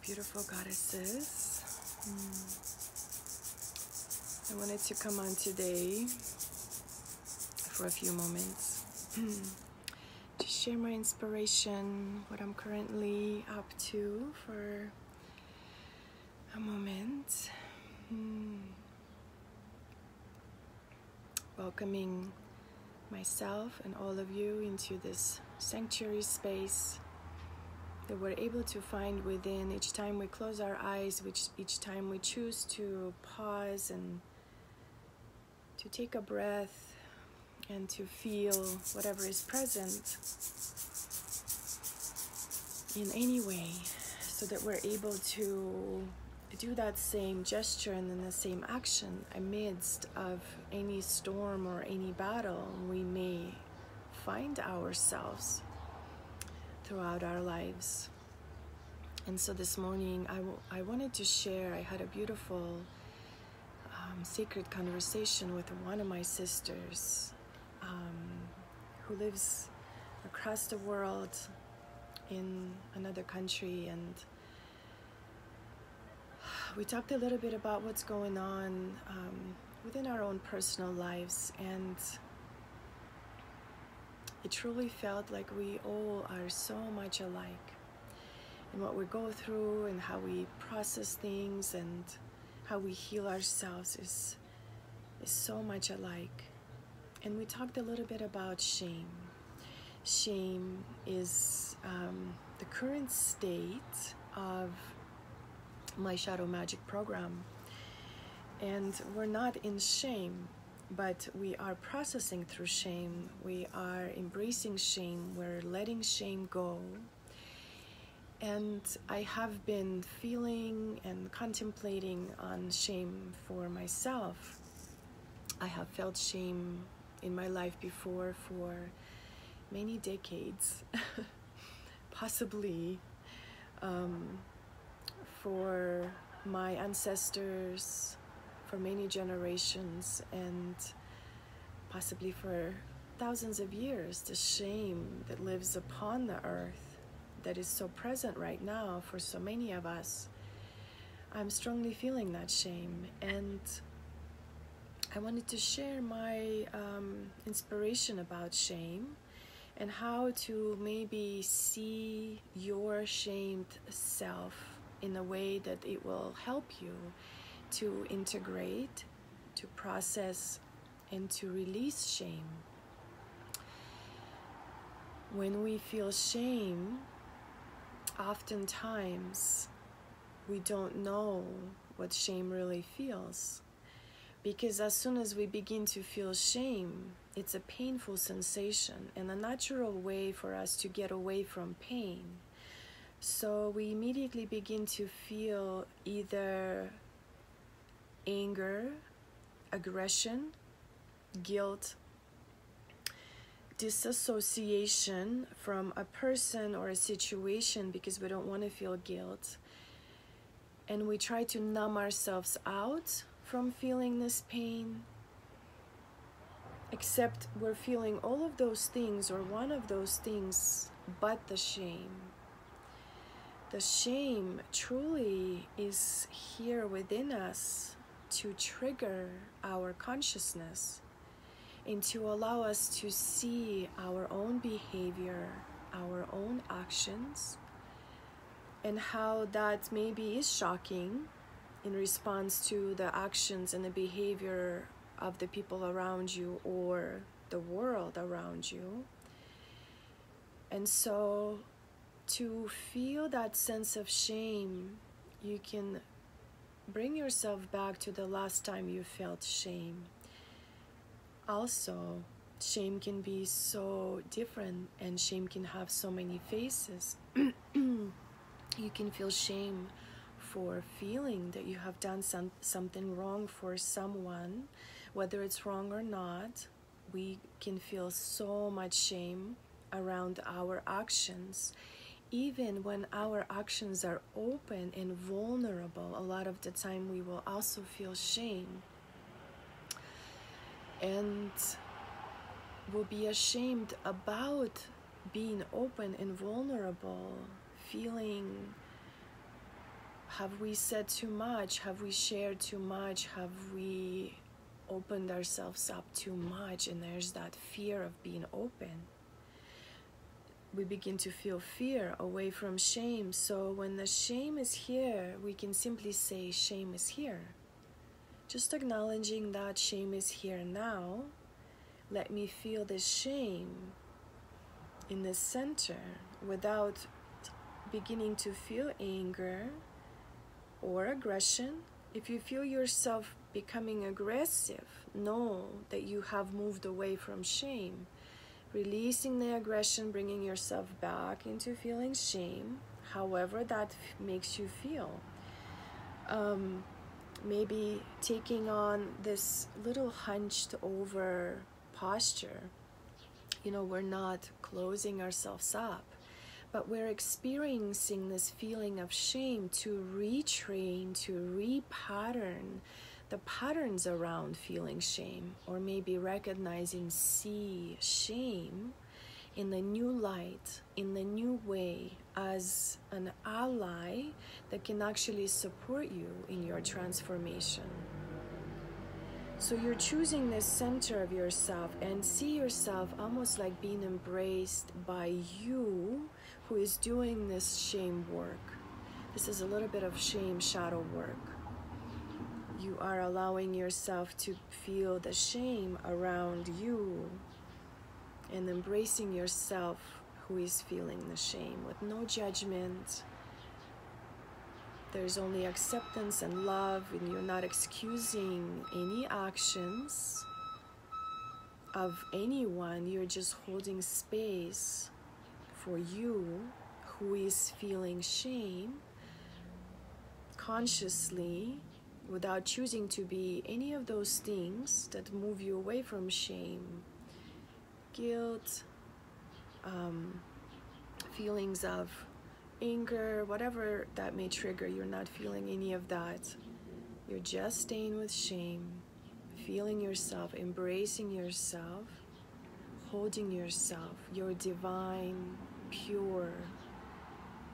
Beautiful goddesses. I wanted to come on today for a few moments to share my inspiration, what I'm currently up to for a moment. Welcoming myself and all of you into this sanctuary space that we're able to find within each time we close our eyes, each time we choose to pause and to take a breath and to feel whatever is present in any way, so that we're able to do that same gesture and then the same action amidst of any storm or any battle we may find ourselves throughout our lives. And so this morning I wanted to share, I had a beautiful sacred conversation with one of my sisters who lives across the world in another country, and we talked a little bit about what's going on within our own personal lives, and it truly felt like we all are so much alike in what we go through and how we process things and how we heal ourselves is so much alike. And we talked a little bit about shame. Shame is the current state of my shadow magic program, and we're not in shame, but we are processing through shame. We are embracing shame. We're letting shame go. And I have been feeling and contemplating on shame for myself. I have felt shame in my life before for many decades, possibly for my ancestors, for many generations, and possibly for thousands of years. The shame that lives upon the earth, that is so present right now for so many of us. I'm strongly feeling that shame, and I wanted to share my inspiration about shame and how to maybe see your shamed self in a way that it will help you to integrate, to process, and to release shame. When we feel shame, oftentimes we don't know what shame really feels, because as soon as we begin to feel shame, it's a painful sensation and a natural way for us to get away from pain. So we immediately begin to feel either anger, aggression, guilt, disassociation from a person or a situation because we don't want to feel guilt. And we try to numb ourselves out from feeling this pain, except we're feeling all of those things or one of those things but the shame. The shame truly is here within us to trigger our consciousness and to allow us to see our own behavior, our own actions, and how that maybe is shocking in response to the actions and the behavior of the people around you or the world around you. And so to feel that sense of shame, you can bring yourself back to the last time you felt shame. Also, shame can be so different, and shame can have so many faces. You can feel shame for feeling that you have done something wrong for someone, whether it's wrong or not. We can feel so much shame around our actions. Even when our actions are open and vulnerable, a lot of the time we will also feel shame. And we'll be ashamed about being open and vulnerable, feeling Have we said too much? Have we shared too much? Have we opened ourselves up too much? And there's that fear of being open. We begin to feel fear away from shame. So when the shame is here, we can simply say, shame is here. Just acknowledging that shame is here now. Let me feel this shame in the center without beginning to feel anger or aggression. If you feel yourself becoming aggressive, know that you have moved away from shame. Releasing the aggression, bringing yourself back into feeling shame, however that makes you feel. Maybe taking on this little hunched over posture. We're not closing ourselves up, but we're experiencing this feeling of shame to retrain, to repattern the patterns around feeling shame, or maybe see shame in the new light, in the new way, as an ally that can actually support you in your transformation. So you're choosing this center of yourself and see yourself almost like being embraced by you who is doing this shame work. This is a little bit of shame shadow work. You are allowing yourself to feel the shame around you and embracing yourself who is feeling the shame with no judgment. There's only acceptance and love, and you're not excusing any actions of anyone. You're just holding space for you who is feeling shame consciously, without choosing to be any of those things that move you away from shame, guilt, feelings of anger, whatever that may trigger. You're not feeling any of that. You're just staying with shame, feeling yourself, embracing yourself, holding yourself, your divine, pure,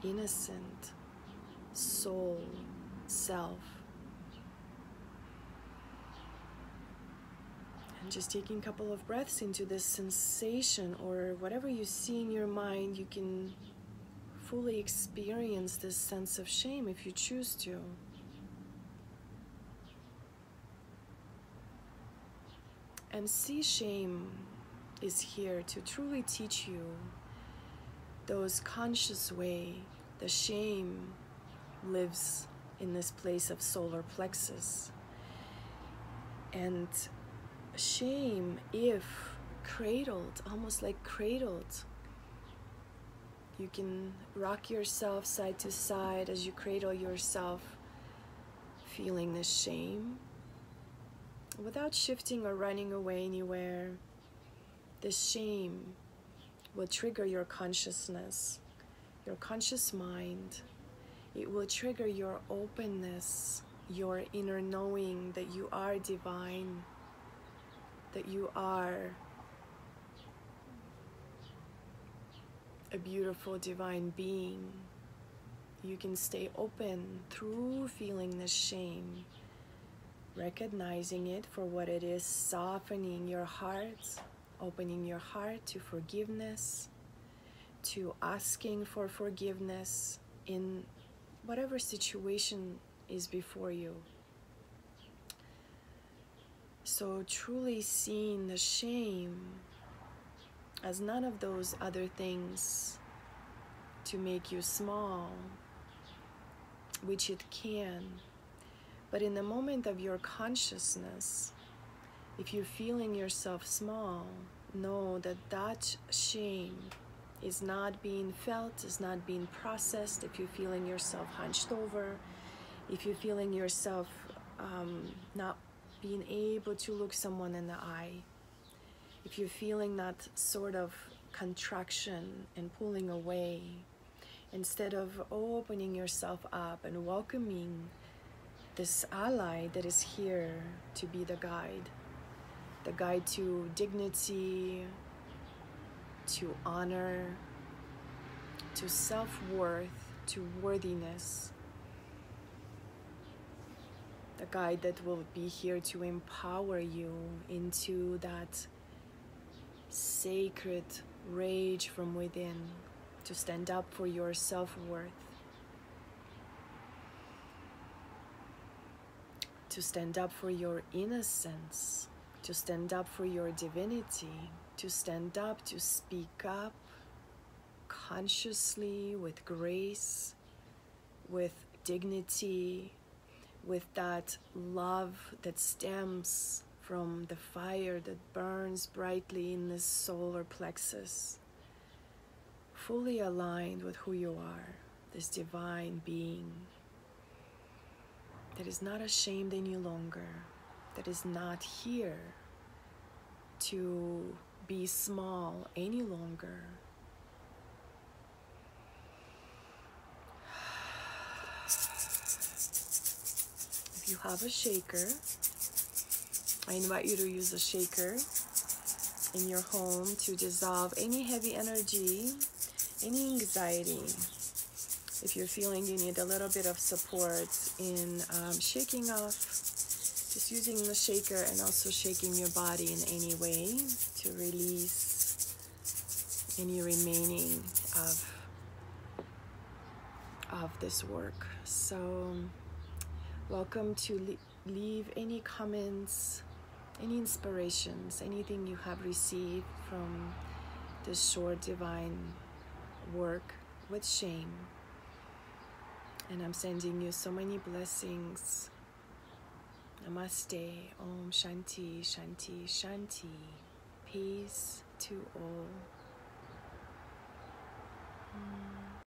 innocent soul, self. And just taking a couple of breaths into this sensation, or whatever you see in your mind, you can fully experience this sense of shame if you choose to. And see shame is here to truly teach you those conscious way. The shame lives in this place of solar plexus. And shame, if cradled, almost like cradled, you can rock yourself side to side as you cradle yourself, feeling this shame without shifting or running away anywhere. This shame will trigger your consciousness, your conscious mind. It will trigger your openness, your inner knowing that you are divine, that you are a beautiful divine being. You can stay open through feeling this shame, recognizing it for what it is, softening your heart, opening your heart to forgiveness, to asking for forgiveness in whatever situation is before you. So truly seeing the shame as none of those other things to make you small, which it can. But in the moment of your consciousness, if you're feeling yourself small, know that that shame is not being felt, is not being processed. If you're feeling yourself hunched over, if you're feeling yourself not being able to look someone in the eye, if you're feeling that sort of contraction and pulling away, instead of opening yourself up and welcoming this ally that is here to be the guide to dignity, to honor, to self-worth, to worthiness, the guide that will be here to empower you into that sacred rage from within, to stand up for your self-worth, to stand up for your innocence, to stand up for your divinity, to stand up, to speak up consciously, with grace, with dignity, with that love that stems from the fire that burns brightly in the solar plexus, fully aligned with who you are, this divine being that is not ashamed any longer, that is not here to be small any longer. If you have a shaker, I invite you to use a shaker in your home to dissolve any heavy energy, any anxiety. If you're feeling you need a little bit of support in shaking off, just using the shaker and also shaking your body in any way to release any remaining of this work. So welcome to leave any comments, any inspirations, anything you have received from this short divine work with shame. And I'm sending you so many blessings. Namaste. Om Shanti, Shanti, Shanti. Peace to all.